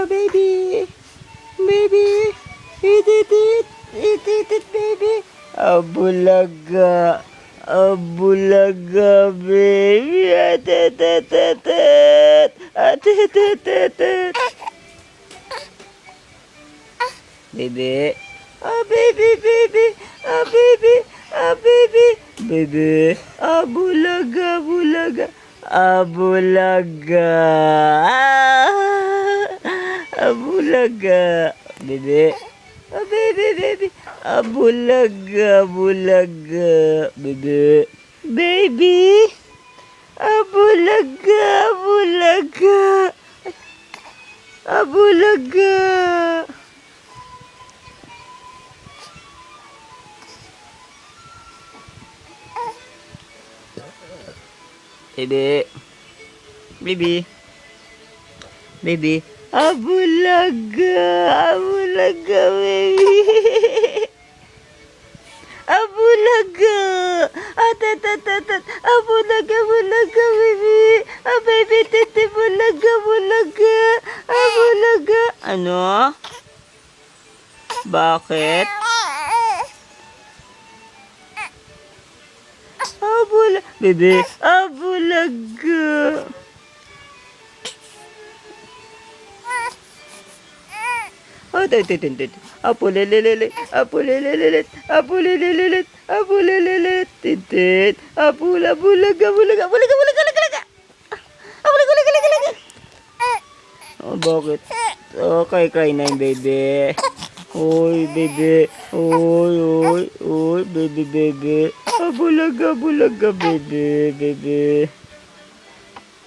baby. Baby. Eat it, eat. Eat it, baby. Abulaga. Abulaga, baby. Atetetetet. Atetetetet. Baby. Oh, baby, baby. Oh, baby. Oh, baby. Baby. Abulaga, abulaga. Abulaga. Abulaga. Baby. Oh, baby, baby. Abulaga, abulaga. Baby. Baby. Abulaga, abulaga. Abulaga. Baby. Baby. Baby. Abulaga. Abulaga, baby. Abulaga. Atatatat. Abulaga, abulaga, baby. Ah, baby, titi, bulaga, bulaga. Abulaga. Ano? Bakit? Baby. Abulaga. Oh, titit. Apulelelelet. Apulelelelet. Apulelelelet. Apulelelelet. Titit. Apula, bulaga, bulaga, bulaga, bulaga, bulaga. Bulaga, bulaga, bulaga, bulaga. Oh, bakit? Okay, cry na yung baby. Oy, baby. Oy, baby, baby. Bulaga, bulaga, baby, baby.